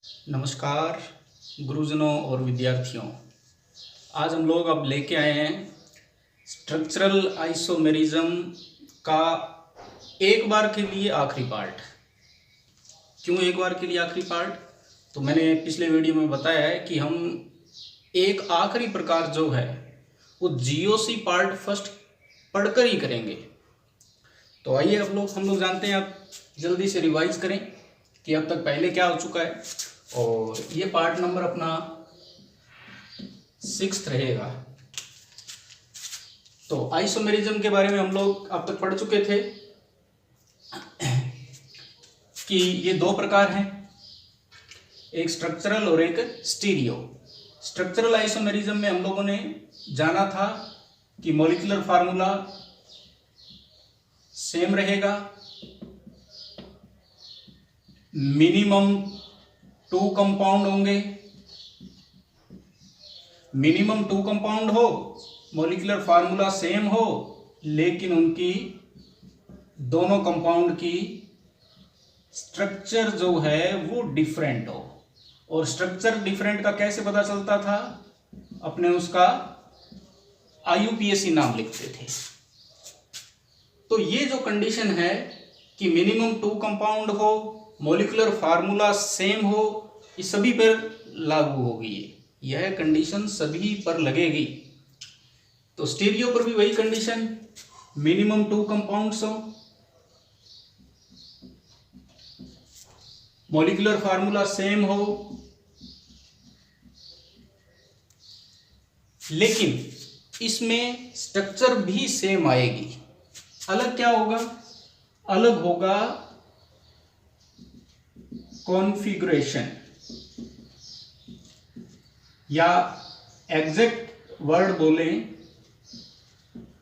नमस्कार गुरुजनों और विद्यार्थियों। आज हम लोग अब लेके आए हैं स्ट्रक्चरल आइसोमेरिज्म का एक बार के लिए आखिरी पार्ट। क्यों एक बार के लिए आखिरी पार्ट? तो मैंने पिछले वीडियो में बताया है कि हम एक आखिरी प्रकार जो है वो जीओसी पार्ट फर्स्ट पढ़कर ही करेंगे। तो आइए हम लोग जानते हैं। अब जल्दी से रिवाइज करें कि अब तक पहले क्या हो चुका है। और ये पार्ट नंबर अपना 6 रहेगा। तो आइसोमेरिज्म के बारे में हम लोग अब तक पढ़ चुके थे कि ये दो प्रकार हैं, एक स्ट्रक्चरल और एक स्टीरियो। स्ट्रक्चरल आइसोमेरिज्म में हम लोगों ने जाना था कि मॉलिक्यूलर फार्मूला सेम रहेगा, मिनिमम 2 कंपाउंड होंगे। मिनिमम 2 कंपाउंड हो, मॉलिक्यूलर फार्मूला सेम हो, लेकिन उनकी दोनों कंपाउंड की स्ट्रक्चर जो है वो डिफरेंट हो। और स्ट्रक्चर डिफरेंट का कैसे पता चलता था? अपने उसका IUPAC नाम लिखते थे। तो ये जो कंडीशन है कि मिनिमम 2 कंपाउंड हो, मॉलिक्यूलर फार्मूला सेम हो, ये सभी पर लागू होगी। यह कंडीशन सभी पर लगेगी। तो स्टीरियो पर भी वही कंडीशन, मिनिमम 2 कंपाउंड्स हो, मॉलिक्यूलर फार्मूला सेम हो, लेकिन इसमें स्ट्रक्चर भी सेम आएगी। अलग क्या होगा? अलग होगा कॉन्फ़िगरेशन, या एग्जैक्ट वर्ड बोलें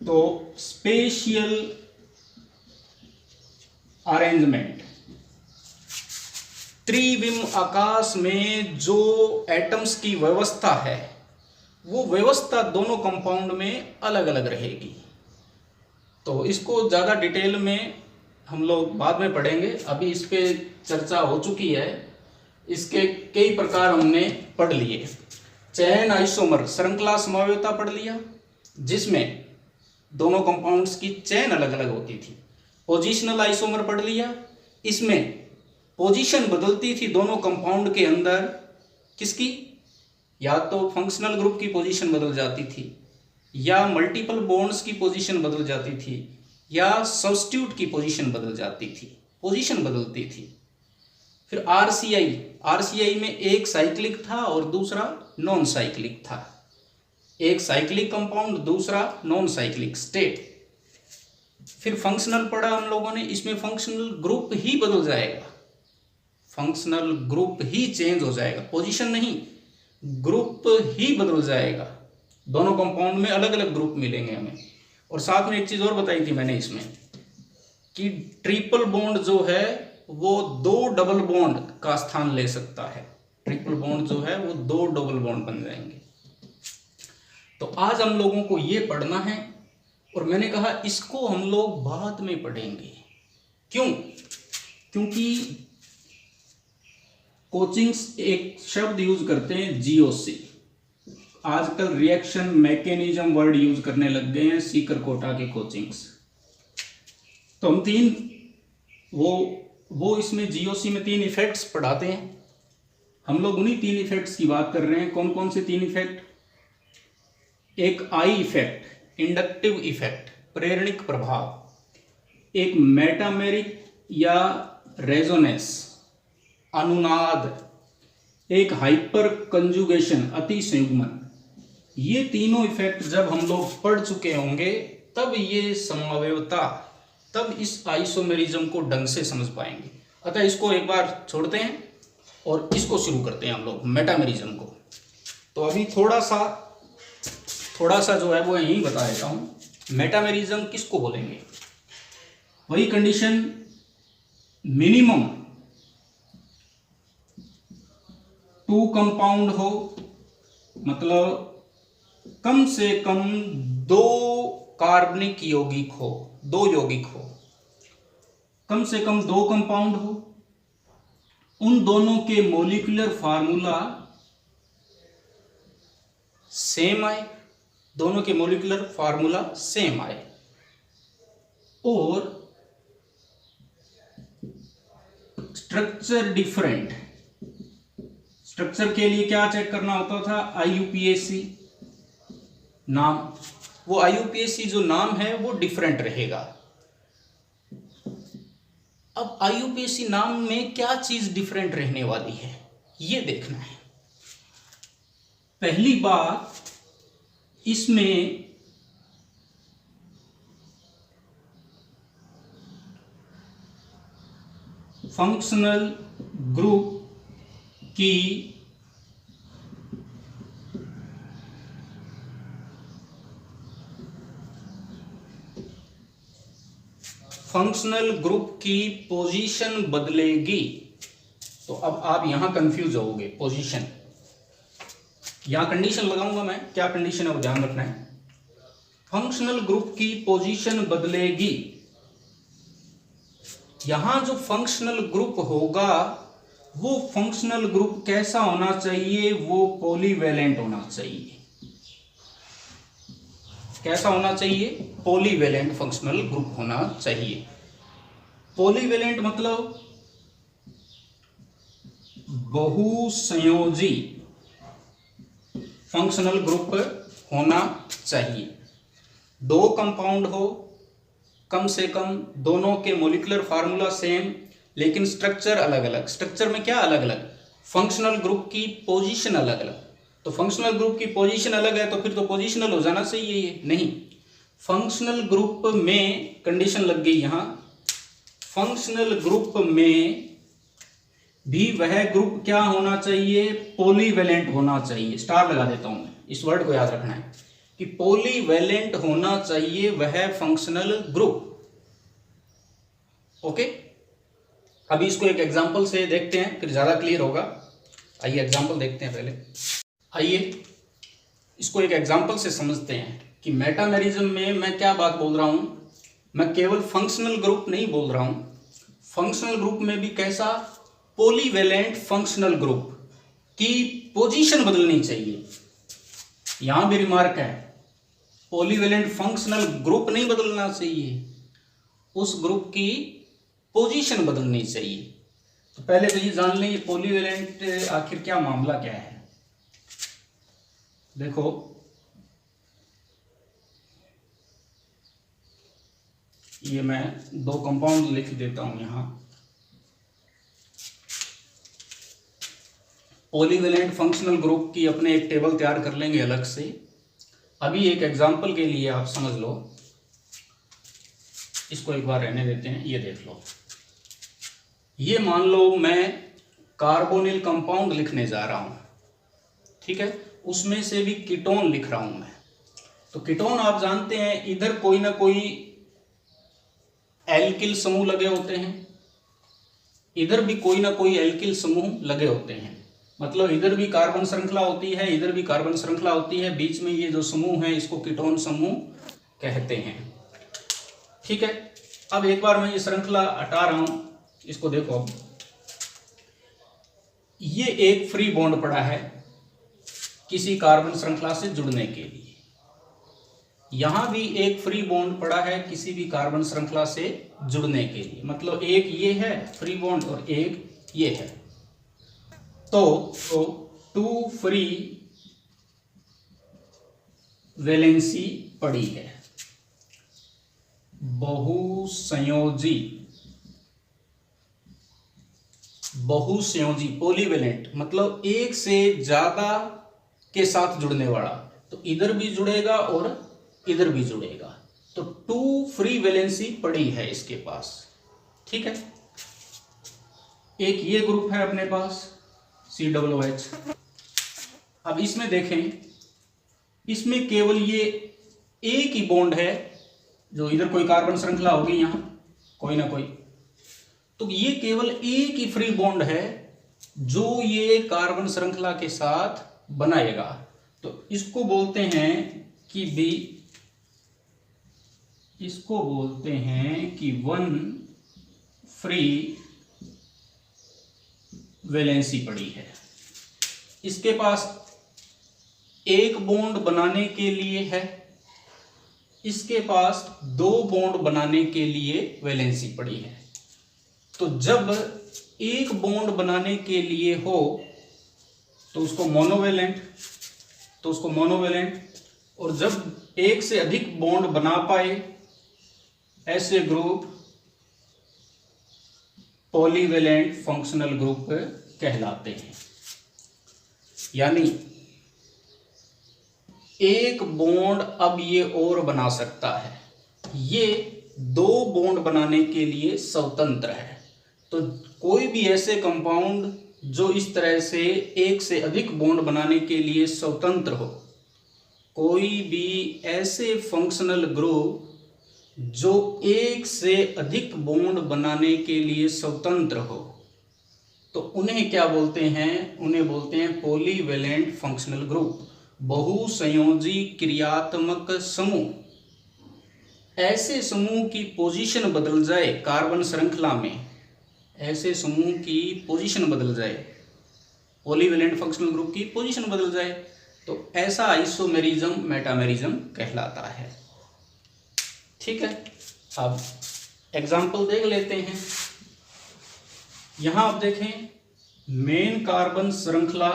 तो स्पेशियल अरेंजमेंट। त्रिविम आकाश में जो एटम्स की व्यवस्था है वो व्यवस्था दोनों कंपाउंड में अलग अलग रहेगी। तो इसको ज़्यादा डिटेल में हम लोग बाद में पढ़ेंगे। अभी इस पे चर्चा हो चुकी है, इसके कई प्रकार हमने पढ़ लिए। चैन आइसोमर, श्रृंखला समवेता पढ़ लिया, जिसमें दोनों कंपाउंड्स की चैन अलग अलग होती थी। पोजिशनल आइसोमर पढ़ लिया, इसमें पोजीशन बदलती थी दोनों कंपाउंड के अंदर। किसकी? या तो फंक्शनल ग्रुप की पोजीशन बदल जाती थी, या मल्टीपल बॉन्ड्स की पोजीशन बदल जाती थी, या सब्स्टिट्यूट की पोजीशन बदल जाती थी, पोजीशन बदलती थी। फिर आरसीआई में एक साइक्लिक था और दूसरा नॉन साइक्लिक था। एक साइक्लिक कंपाउंड, दूसरा नॉन साइक्लिक स्टेट। फिर फंक्शनल पढ़ा हम लोगों ने, इसमें फंक्शनल ग्रुप ही बदल जाएगा, फंक्शनल ग्रुप ही चेंज हो जाएगा, पोजीशन नहीं, ग्रुप ही बदल जाएगा। दोनों कंपाउंड में अलग अलग ग्रुप मिलेंगे हमें। और साथ में एक चीज और बताई थी मैंने इसमें कि ट्रिपल बॉन्ड जो है वो 2 डबल बॉन्ड का स्थान ले सकता है। ट्रिपल बॉन्ड जो है वो 2 डबल बॉन्ड बन जाएंगे। तो आज हम लोगों को ये पढ़ना है, और मैंने कहा इसको हम लोग बाद में पढ़ेंगे। क्यों? क्योंकि कोचिंग्स एक शब्द यूज करते हैं GOC। आजकल रिएक्शन मैकेनिज्म वर्ड यूज करने लग गए हैं सीकर कोटा के कोचिंग्स। तो हम वो इसमें GOC में 3 इफेक्ट्स पढ़ाते हैं। हम लोग उन्हीं 3 इफेक्ट्स की बात कर रहे हैं। कौन कौन से 3 इफेक्ट? एक आई इफेक्ट, इंडक्टिव इफेक्ट, प्रेरणिक प्रभाव। एक मेटामेरिक या रेजोनेंस, अनुनाद। एक हाइपर कंजुगेशन, अति संयुग्मन। ये तीनों इफेक्ट जब हम लोग पढ़ चुके होंगे तब ये समवेता, तब इस आइसोमेरिज्म को ढंग से समझ पाएंगे। अतः इसको एक बार छोड़ते हैं और इसको शुरू करते हैं हम लोग, मेटामेरिज्म को। तो अभी थोड़ा सा जो है वो यही बता देता हूं। मेटामेरिज्म किसको बोलेंगे? वही कंडीशन, मिनिमम 2 कंपाउंड हो, मतलब कम से कम 2 कार्बनिक यौगिक हो, 2 यौगिक हो, कम से कम 2 कंपाउंड हो, उन दोनों के मॉलिक्यूलर फार्मूला सेम आए, दोनों के मॉलिक्यूलर फार्मूला सेम आए, और स्ट्रक्चर डिफरेंट। स्ट्रक्चर के लिए क्या चेक करना होता था? IUPAC नाम। वो IUPAC जो नाम है वो डिफरेंट रहेगा। अब IUPAC नाम में क्या चीज डिफरेंट रहने वाली है ये देखना है। पहली बात, इसमें फंक्शनल ग्रुप की पोजीशन बदलेगी। तो अब आप यहां कंफ्यूज होगे, पोजीशन, यहां कंडीशन लगाऊंगा मैं, क्या कंडीशन है वो ध्यान रखना है। फंक्शनल ग्रुप की पोजीशन बदलेगी। यहां जो फंक्शनल ग्रुप होगा वो फंक्शनल ग्रुप कैसा होना चाहिए? वो पॉलीवैलेंट होना चाहिए। कैसा होना चाहिए? पॉलीवैलेंट फंक्शनल ग्रुप होना चाहिए। पॉलीवैलेंट मतलब बहुसंयोजी फंक्शनल ग्रुप होना चाहिए। दो कंपाउंड हो कम से कम, दोनों के मॉलिक्यूलर फार्मूला सेम, लेकिन स्ट्रक्चर अलग अलग। स्ट्रक्चर में क्या अलग अलग? फंक्शनल ग्रुप की पोजीशन अलग अलग। तो फंक्शनल ग्रुप की पोजीशन अलग है तो फिर तो पोजीशनल हो जाना चाहिए ये, नहीं। फंक्शनल ग्रुप में कंडीशन लग गई यहां, फंक्शनल ग्रुप में भी वह ग्रुप क्या होना चाहिए? पॉलीवैलेंट होना चाहिए। स्टार लगा देता हूं मैं, इस वर्ड को याद रखना है कि पॉलीवैलेंट होना चाहिए वह फंक्शनल ग्रुप। ओके, अभी इसको एक एग्जांपल से देखते हैं, फिर ज्यादा क्लियर होगा। आइए एग्जांपल देखते हैं पहले। आइए इसको एक एग्जांपल से समझते हैं कि मेटामेरिज्म में मैं क्या बात बोल रहा हूं। मैं केवल फंक्शनल ग्रुप नहीं बोल रहा हूं, फंक्शनल ग्रुप में भी कैसा? पॉलीवैलेंट फंक्शनल ग्रुप की पोजीशन बदलनी चाहिए। यहां भी रिमार्क है, पॉलीवैलेंट फंक्शनल ग्रुप नहीं बदलना चाहिए, उस ग्रुप की पोजीशन बदलनी चाहिए। तो पहले तो ये जान लें ये पॉलीवैलेंट आखिर क्या मामला क्या है। देखो, ये मैं दो कंपाउंड लिख देता हूं यहां। पॉलीवैलेंट फंक्शनल ग्रुप की अपने एक टेबल तैयार कर लेंगे अलग से। अभी एक एग्जांपल के लिए आप समझ लो, इसको एक बार रहने देते हैं। ये देख लो, ये मान लो मैं कार्बोनिल कंपाउंड लिखने जा रहा हूं, ठीक है, उसमें से भी कीटोन लिख रहा हूं मैं। तो कीटोन आप जानते हैं इधर कोई ना कोई एल्किल समूह लगे होते हैं, इधर भी कोई ना कोई एल्किल समूह लगे होते हैं। मतलब इधर भी कार्बन श्रृंखला होती है, इधर भी कार्बन श्रृंखला होती है, बीच में ये जो समूह है इसको कीटोन समूह कहते हैं। ठीक है, अब एक बार मैं ये श्रृंखला हटा रहा हूं, इसको देखो। अब ये एक फ्री बॉन्ड पड़ा है किसी कार्बन श्रृंखला से जुड़ने के लिए, यहां भी एक फ्री बॉन्ड पड़ा है किसी भी कार्बन श्रृंखला से जुड़ने के लिए। मतलब एक ये है फ्री बॉन्ड और एक ये है। तो टू फ्री वैलेंसी पड़ी है। बहुसंयोजी पॉलीवैलेंट मतलब एक से ज्यादा के साथ जुड़ने वाला। तो इधर भी जुड़ेगा और इधर भी जुड़ेगा। तो टू फ्री वैलेंसी पड़ी है इसके पास। ठीक है, एक ये ग्रुप है अपने पास COOH। अब इसमें देखें, इसमें केवल ये एक ही बॉन्ड है, जो इधर कोई कार्बन श्रृंखला होगी यहां कोई ना कोई, तो ये केवल एक ही फ्री बॉन्ड है जो ये कार्बन श्रृंखला के साथ बनाएगा। तो इसको बोलते हैं कि वन फ्री वैलेंसी पड़ी है। इसके पास एक बॉन्ड बनाने के लिए है, इसके पास दो बॉन्ड बनाने के लिए वैलेंसी पड़ी है। तो जब एक बॉन्ड बनाने के लिए हो तो उसको मोनोवेलेंट, और जब एक से अधिक बॉन्ड बना पाए ऐसे ग्रुप पॉलीवेलेंट फंक्शनल ग्रुप कहलाते हैं। यानी एक बॉन्ड अब ये और बना सकता है, ये दो बॉन्ड बनाने के लिए स्वतंत्र है। तो कोई भी ऐसे कंपाउंड जो इस तरह से एक से अधिक बॉन्ड बनाने के लिए स्वतंत्र हो, कोई भी ऐसे फंक्शनल ग्रुप जो एक से अधिक बॉन्ड बनाने के लिए स्वतंत्र हो, तो उन्हें क्या बोलते हैं? उन्हें बोलते हैं पॉलीवेलेंट फंक्शनल ग्रुप, बहुसंयोजी क्रियात्मक समूह। ऐसे समूह की पोजीशन बदल जाए कार्बन श्रृंखला में, ऐसे समूह की पोजीशन बदल जाए, पॉलीवेलेंट फंक्शनल ग्रुप की पोजीशन बदल जाए, तो ऐसा आइसोमेरिज्म मेटामेरिज्म कहलाता है। ठीक है, अब एग्जाम्पल देख लेते हैं। यहां आप देखें, मेन कार्बन श्रृंखला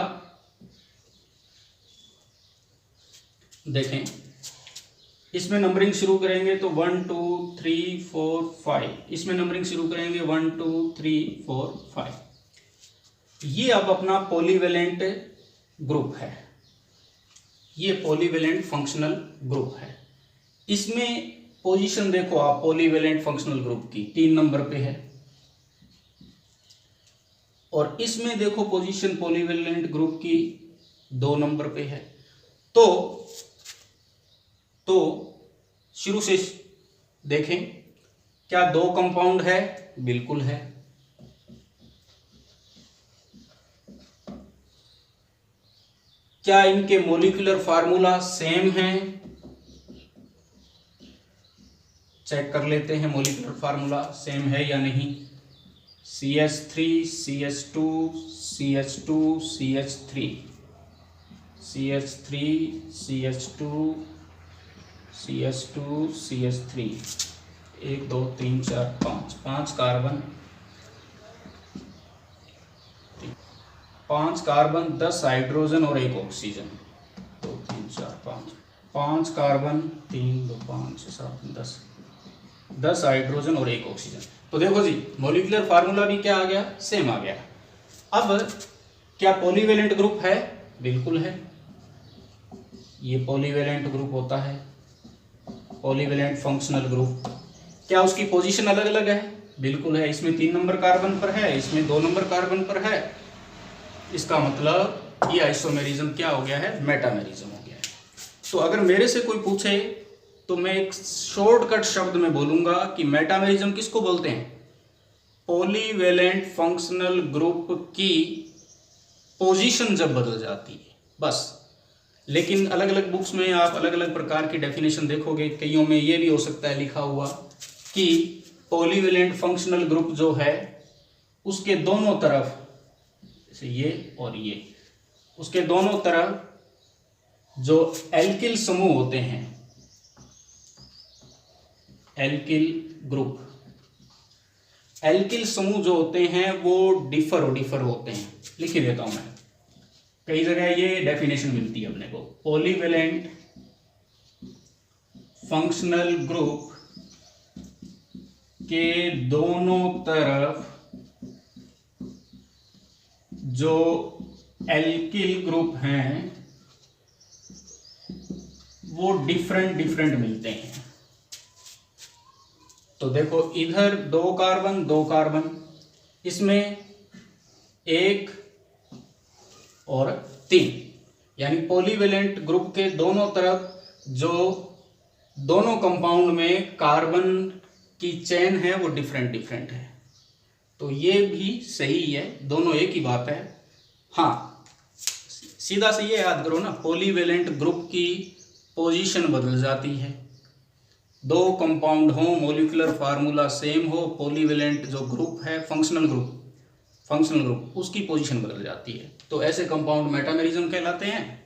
देखें, इसमें नंबरिंग शुरू करेंगे तो 1 2 3 4 5, इसमें नंबरिंग शुरू करेंगे 1 2 3 4 5। ये अब अपना पॉलीवेलेंट ग्रुप है, ये पॉलीवेलेंट फंक्शनल ग्रुप है। इसमें पोजीशन देखो आप पॉलीवेलेंट फंक्शनल ग्रुप की 3 नंबर पे है, और इसमें देखो पोजीशन पॉलीवेलेंट ग्रुप की 2 नंबर पे है। तो शुरू से देखें, क्या दो कंपाउंड है? बिल्कुल है। क्या इनके मॉलिक्यूलर फार्मूला सेम हैं? चेक कर लेते हैं मॉलिक्यूलर फार्मूला सेम है या नहीं। CH3 CH2 CH2 CH3 CH3 CH2 CH2 CH3, 1 2 3 4 5, 5 carbon, 5 carbon 10 hydrogen और 1 ऑक्सीजन, 2 3 4 5, 5 कार्बन 3 2 5 6 7 10 हाइड्रोजन और 1 ऑक्सीजन। तो देखो जी, मॉलिक्यूलर फार्मूला भी क्या आ गया? सेम आ गया। अब क्या पॉलीवेलेंट ग्रुप है? बिल्कुल है, ये पॉलीवेलेंट ग्रुप होता है, पॉलीवेलेंट फंक्शनल ग्रुप। क्या उसकी पोजीशन अलग अलग है? बिल्कुल है, इसमें 3 नंबर कार्बन पर है, इसमें 2 नंबर कार्बन पर है। इसका मतलब ये आइसोमेरिज्म क्या हो गया है? मेटामेरिज्म हो गया है। तो अगर मेरे से कोई पूछे तो मैं एक शॉर्टकट शब्द में बोलूंगा कि मेटामेरिज्म किसको बोलते हैं? पॉलीवेलेंट फंक्शनल ग्रुप की पोजीशन जब बदल जाती है, बस। लेकिन अलग अलग बुक्स में आप अलग अलग प्रकार की डेफिनेशन देखोगे, कईयों में ये भी हो सकता है लिखा हुआ कि पॉलीवेलेंट फंक्शनल ग्रुप जो है उसके दोनों तरफ, जैसे ये और ये, उसके दोनों तरफ जो एल्किल समूह होते हैं, एल्किल ग्रुप, एल्किल समूह जो होते हैं वो डिफर होते हैं। लिख देता हूं मैं, कई जगह ये डेफिनेशन मिलती है अपने को। पॉलीवेलेंट फंक्शनल ग्रुप के दोनों तरफ जो एल्किल ग्रुप हैं वो डिफरेंट मिलते हैं। तो देखो, इधर 2 कार्बन, इसमें 1 और 3, यानी पॉलीवेलेंट ग्रुप के दोनों तरफ जो दोनों कंपाउंड में कार्बन की चेन है वो डिफरेंट है। तो ये भी सही है, दोनों एक ही बात है। हाँ, सीधा से ये याद करो ना, पॉलीवेलेंट ग्रुप की पोजीशन बदल जाती है। 2 कंपाउंड हो, मॉलिक्यूलर फार्मूला सेम हो, पॉलीवेलेंट जो ग्रुप है, फंक्शनल फंक्शनल ग्रुप, उसकी पोजीशन बदल जाती है। तो ऐसे कंपाउंड मेटामेरिज्म कहलाते हैं।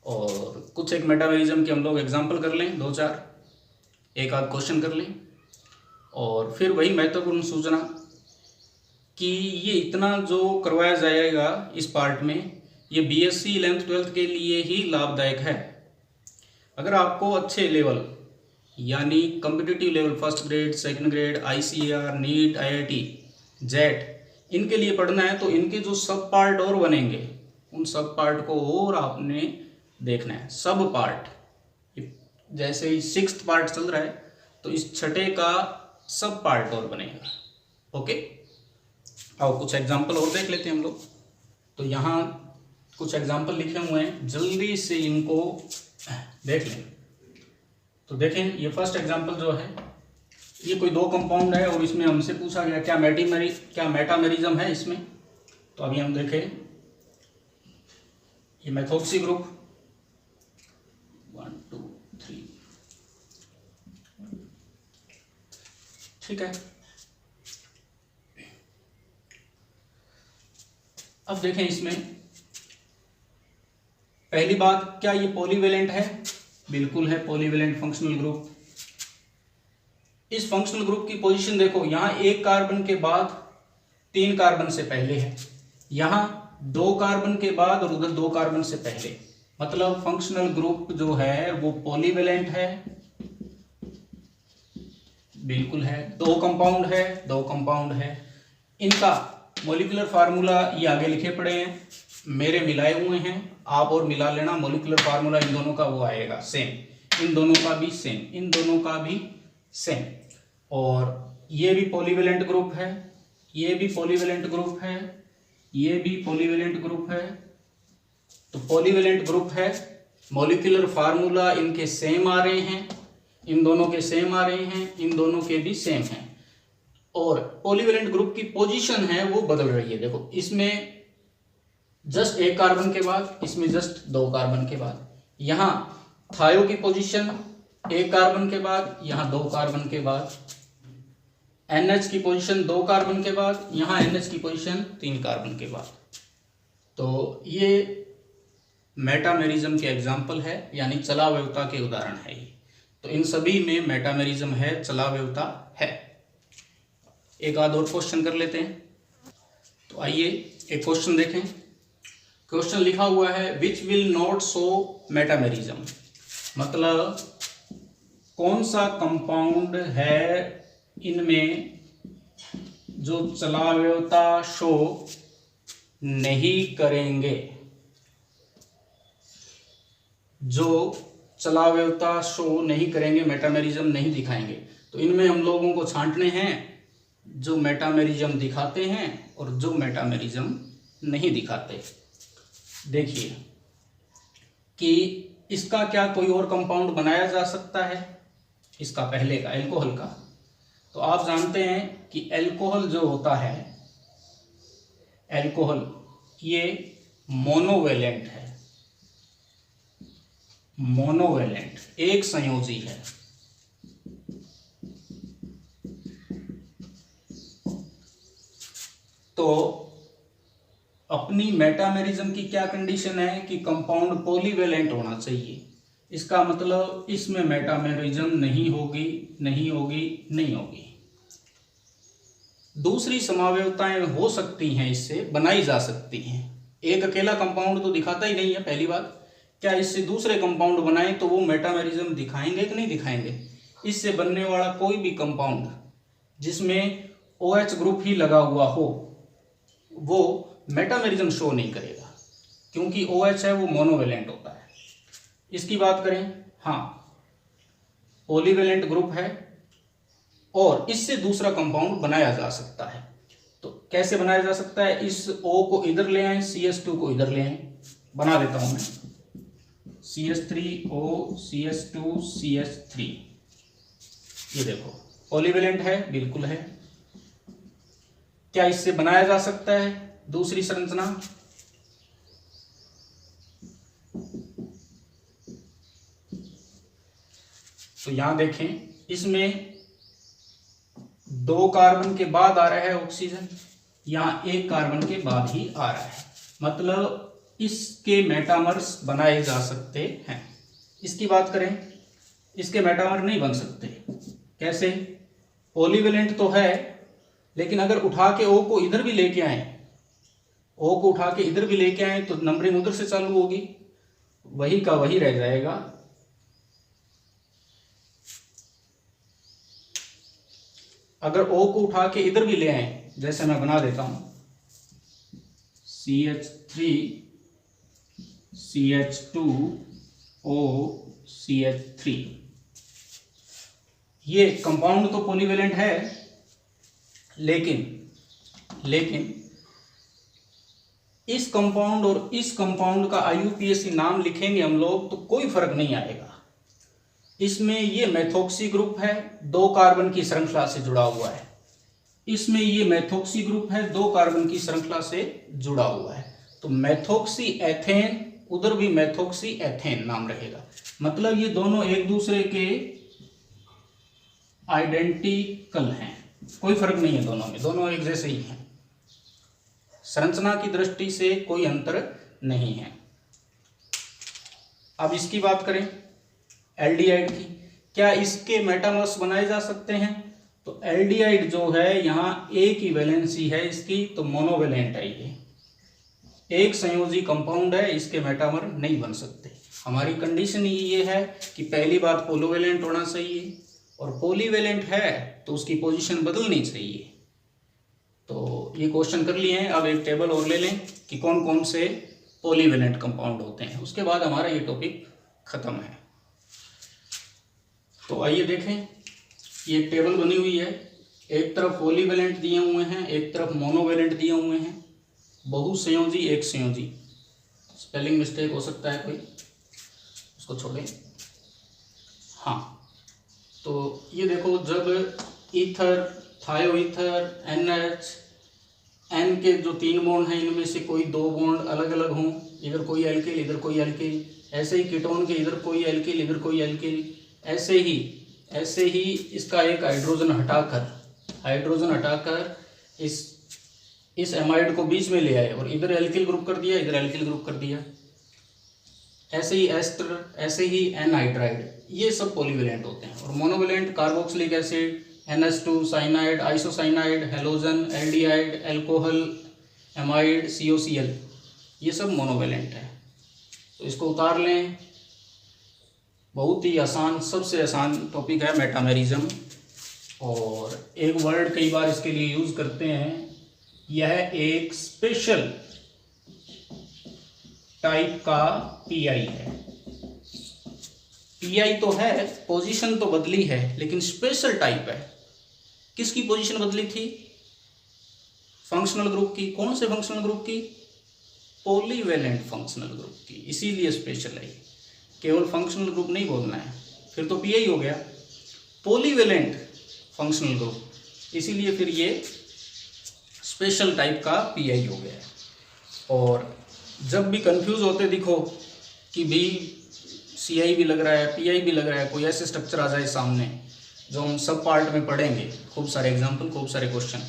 और कुछ एक मेटामेरिज्म के हम लोग एग्जांपल कर लें, 2-4 एक आध क्वेश्चन कर लें, और फिर वही महत्वपूर्ण सूचना कि ये इतना जो करवाया जाएगा इस पार्ट में, ये बीएससी 11th-12th के लिए ही लाभदायक है। अगर आपको अच्छे लेवल यानी competitive level, first grade, second grade, ICAR, NEET, IIT, JET, इनके लिए पढ़ना है तो इनके जो सब पार्ट और बनेंगे, उन सब पार्ट को और आपने देखना है। सब पार्ट, जैसे ही 6th पार्ट चल रहा है तो इस छठे का सब पार्ट और बनेगा। ओके, और कुछ एग्जाम्पल और देख लेते हैं हम लोग। तो यहाँ कुछ एग्जाम्पल लिखे हुए हैं, जल्दी से इनको देख लें। तो देखें, ये फर्स्ट एग्जाम्पल जो है, ये कोई 2 कंपाउंड है और इसमें हमसे पूछा गया क्या मेटामेरिज्म है इसमें। तो अभी हम देखें, ये मेथोक्सी ग्रुप 1 2 3, ठीक है। अब देखें इसमें पहली बात, क्या ये पॉलीवेलेंट है? बिल्कुल है, पॉलीवेलेंट फंक्शनल ग्रुप। इस फंक्शनल ग्रुप की पोजीशन देखो, यहां 1 कार्बन के बाद 3 कार्बन से पहले है, यहां 2 कार्बन के बाद और उधर 2 कार्बन से पहले। मतलब फंक्शनल ग्रुप जो है वो पॉलीवेलेंट है, बिल्कुल है। 2 कंपाउंड है। इनका मॉलिक्यूलर फार्मूला ये आगे लिखे पड़े हैं, मेरे मिलाए हुए हैं, आप और मिला लेना। मॉलिक्यूलर फार्मूला इन दोनों का वो आएगा सेम, इन दोनों का भी सेम, इन दोनों का भी सेम। और ये भी पॉलीवेलेंट ग्रुप है, ये भी पॉलीवेलेंट ग्रुप है, ये भी पॉलीवेलेंट ग्रुप है। तो पॉलीवेलेंट ग्रुप है, मॉलिक्यूलर फार्मूला इनके सेम आ रहे हैं, इन दोनों के सेम आ रहे हैं, इन दोनों के भी सेम हैं। और पॉलीवेलेंट ग्रुप की पोजीशन है वो बदल रही है। देखो, इसमें जस्ट 1 कार्बन के बाद, इसमें जस्ट 2 कार्बन के बाद। यहां थायो की पोजीशन 1 कार्बन के बाद, यहां 2 कार्बन के बाद। NH की पोजीशन 2 कार्बन के बाद, यहां NH की पोजीशन 3 कार्बन के बाद। तो ये मेटामेरिज्म के एग्जाम्पल है, यानी चलावयवता के उदाहरण है ये। तो इन सभी में मेटामेरिज्म है, चलावयवता है। एक आध और क्वेश्चन कर लेते हैं। तो आइए एक क्वेश्चन देखें। क्वेश्चन लिखा हुआ है, which will not show metamerism. मतलब कौन सा कंपाउंड है इनमें जो चलावयवता शो नहीं करेंगे, जो चलावयवता शो नहीं करेंगे, मेटामेरिज्म नहीं दिखाएंगे। तो इनमें हम लोगों को छांटने हैं जो मेटामेरिज्म दिखाते हैं और जो मेटामेरिज्म नहीं दिखाते। देखिए कि इसका क्या कोई और कंपाउंड बनाया जा सकता है, इसका पहले का एल्कोहल का। तो आप जानते हैं कि एल्कोहल जो होता है, एल्कोहल ये मोनोवेलेंट है, मोनोवेलेंट, एक संयोजी है। तो अपनी मेटामेरिज्म की क्या कंडीशन है कि कंपाउंड पॉलीवेलेंट होना चाहिए। इसका मतलब इसमें मेटामेरिज्म नहीं होगी, नहीं होगी, नहीं होगी। दूसरी समावयवताएं हो सकती हैं, इससे बनाई जा सकती हैं। एक अकेला कंपाउंड तो दिखाता ही नहीं है। पहली बात, क्या इससे दूसरे कंपाउंड बनाएं तो वो मेटामेरिज्म दिखाएंगे कि नहीं दिखाएंगे। इससे बनने वाला कोई भी कंपाउंड जिसमें OH ग्रुप ही लगा हुआ हो वो मेटामेरिज्म शो नहीं करेगा, क्योंकि OH है वो मोनोवेलेंट होता है। इसकी बात करें, हाँ पॉलीवेलेंट ग्रुप है और इससे दूसरा कंपाउंड बनाया जा सकता है। तो कैसे बनाया जा सकता है, इस O को इधर ले आए, CH2 को इधर ले आए। बना देता हूं मैं, CH3O CH2 CH3। ये देखो पॉलीवेलेंट है, बिल्कुल है। क्या इससे बनाया जा सकता है दूसरी संरचना? तो यहां देखें, इसमें 2 कार्बन के बाद आ रहा है ऑक्सीजन, यहाँ एक कार्बन के बाद ही आ रहा है, मतलब इसके मेटामर्स बनाए जा सकते हैं। इसकी बात करें, इसके मेटामर नहीं बन सकते। कैसे? पॉलीवेलेंट तो है, लेकिन अगर उठा के O को इधर भी लेके आए, O को उठा के इधर भी लेके आए तो नंबरिंग उधर से चालू होगी, वही का वही रह जाएगा। अगर O को उठा के इधर भी ले आए, जैसे मैं बना देता हूं CH3 CH2O CH3, ये कंपाउंड तो पॉलीवेलेंट है, लेकिन इस कंपाउंड और इस कंपाउंड का IUPAC नाम लिखेंगे हम लोग तो कोई फर्क नहीं आएगा। इसमें ये मेथोक्सी ग्रुप है, 2 कार्बन की श्रृंखला से जुड़ा हुआ है। इसमें ये मेथोक्सी ग्रुप है, 2 कार्बन की श्रृंखला से जुड़ा हुआ है। तो मेथोक्सी एथेन, उधर भी मेथोक्सी एथेन नाम रहेगा। मतलब ये दोनों एक दूसरे के आइडेंटिकल हैं, कोई फर्क नहीं है दोनों में, दोनों एक जैसे ही हैं। संरचना की दृष्टि से कोई अंतर नहीं है। अब इसकी बात करें एल्डिहाइड की, क्या इसके मेटामर्स बनाए जा सकते हैं? तो एल्डिहाइड जो है यहाँ एक ही वैलेंसी है इसकी, तो मोनोवेलेंट है, ये एक संयोजी कंपाउंड है, इसके मेटामर नहीं बन सकते। हमारी कंडीशन ही ये है कि पहली बात पोलोवेलेंट होना चाहिए, और पॉलीवेलेंट है तो उसकी पोजीशन बदलनी चाहिए। तो ये क्वेश्चन कर लिए हैं। अब एक टेबल और ले लें कि कौन कौन से पॉलीवेलेंट कंपाउंड होते हैं, उसके बाद हमारा ये टॉपिक खत्म है। तो आइए देखें, ये टेबल बनी हुई है, एक तरफ पॉलीवेलेंट दिए हुए हैं, एक तरफ मोनोवेलेंट दिए हुए हैं, बहुसंयोजी एक संयोजी। स्पेलिंग मिस्टेक हो सकता है कोई, उसको छोड़ें। हाँ, तो ये देखो, जब ईथर, थायोईथर, NH, N के जो 3 बॉन्ड हैं इनमें से कोई 2 बॉन्ड अलग अलग हों, इधर कोई एल्किल इधर कोई एल्किल, ऐसे ही कीटोन के इधर कोई एल्किल इधर कोई एल्किल, ऐसे ही इसका एक हाइड्रोजन हटाकर इस एमाइड को बीच में ले आए और इधर एल्किल ग्रुप कर दिया, इधर एल्किल ग्रुप कर दिया। ऐसे ही एस्टर, ऐसे ही एनहाइड्राइड, ये सब पॉलीवेलेंट होते हैं। और monovalent carboxylic acid, NH2, cyanide, isocyanide, halogen, aldehyde, alcohol, amide, COCl, ये सब मोनोवेलेंट है। तो इसको उतार लें। बहुत ही आसान, सबसे आसान टॉपिक है मेटामेरिज्म। और एक वर्ड कई बार इसके लिए यूज करते हैं, यह एक स्पेशल टाइप का PI है। PI तो है, पोजीशन तो बदली है, लेकिन स्पेशल टाइप है। किसकी पोजीशन बदली थी? फंक्शनल ग्रुप की। कौन से फंक्शनल ग्रुप की? पॉलीवेलेंट फंक्शनल ग्रुप की, इसीलिए स्पेशल है। केवल फंक्शनल ग्रुप नहीं बोलना है, फिर तो PI हो गया। पॉलीवेलेंट फंक्शनल ग्रुप, इसीलिए फिर ये स्पेशल टाइप का PI हो गया। और जब भी कंफ्यूज होते दिखो कि भी CI भी लग रहा है, PI भी लग रहा है, कोई ऐसे स्ट्रक्चर आ जाए सामने जो हम सब पार्ट में पढ़ेंगे, खूब सारे एग्जाम्पल, खूब सारे क्वेश्चन,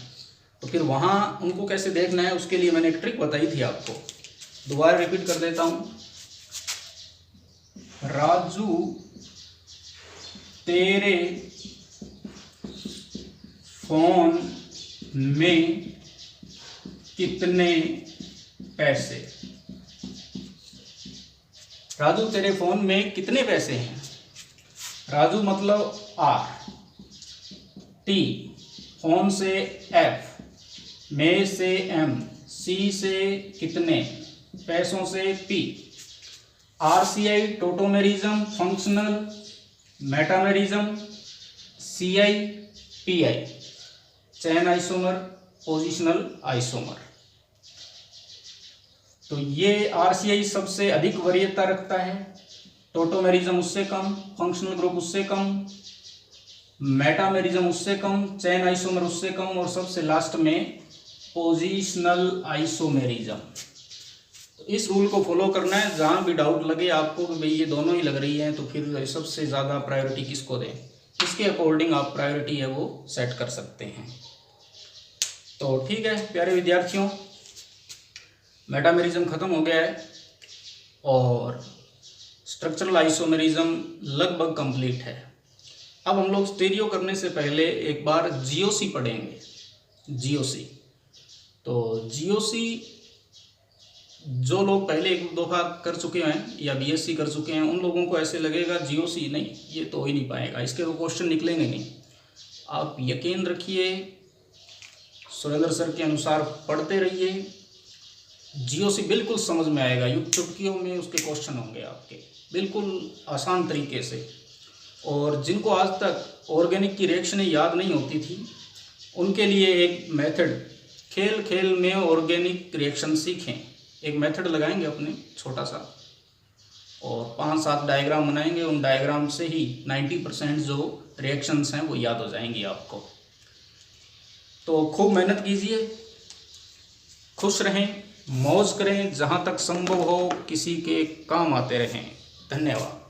तो फिर वहाँ उनको कैसे देखना है, उसके लिए मैंने एक ट्रिक बताई थी आपको। दोबारा रिपीट कर देता हूँ। राजू तेरे फोन में कितने पैसे? राजू तेरे फोन में कितने पैसे हैं? राजू मतलब R, T, फोन से F, में से M, C से कितने, पैसों से P। RCI tautomerism, functional, metamerism, CI PI, चैन आइसोमर, पोजिशनल आइसोमर। तो ये RCI सबसे अधिक वरीयता रखता है, टोटोमेरिज्म उससे कम, फंक्शनल ग्रुप उससे कम, मेटामेरिज्म उससे कम, चैन आइसोमर उससे कम, और सबसे लास्ट में पोजिशनल आइसोमेरिज्म। तो इस रूल को फॉलो करना है। जहाँ भी डाउट लगे आपको कि भाई ये दोनों ही लग रही हैं, तो फिर सबसे ज़्यादा प्रायोरिटी किसको दें, इसके अकॉर्डिंग आप प्रायोरिटी है वो सेट कर सकते हैं। तो ठीक है प्यारे विद्यार्थियों, मेटामेरिज्म खत्म हो गया है और स्ट्रक्चरल आइसोमेरिज्म लगभग कंप्लीट है। अब हम लोग स्टीरियो करने से पहले एक बार जीओसी पढ़ेंगे। जीओसी, तो जीओसी जो लोग पहले एक दफ़ा कर चुके हैं या बीएससी कर चुके हैं, उन लोगों को ऐसे लगेगा जीओसी नहीं, ये तो हो ही नहीं पाएगा, इसके तो क्वेश्चन निकलेंगे नहीं। आप यकीन रखिए, सुरेंद्र सर के अनुसार पढ़ते रहिए, जीओसी बिल्कुल समझ में आएगा। युग चुटकियों में उसके क्वेश्चन होंगे आपके बिल्कुल आसान तरीके से। और जिनको आज तक ऑर्गेनिक की रिएक्शनें याद नहीं होती थी, उनके लिए एक मेथड, खेल खेल में ऑर्गेनिक रिएक्शन सीखें, एक मेथड लगाएंगे अपने छोटा सा और 5-7 डायग्राम बनाएंगे। उन डायग्राम से ही 90% जो रिएक्शंस हैं वो याद हो जाएंगी आपको। तो खूब मेहनत कीजिए, खुश रहें, मौज करें, जहाँ तक संभव हो किसी के काम आते रहें। धन्यवाद।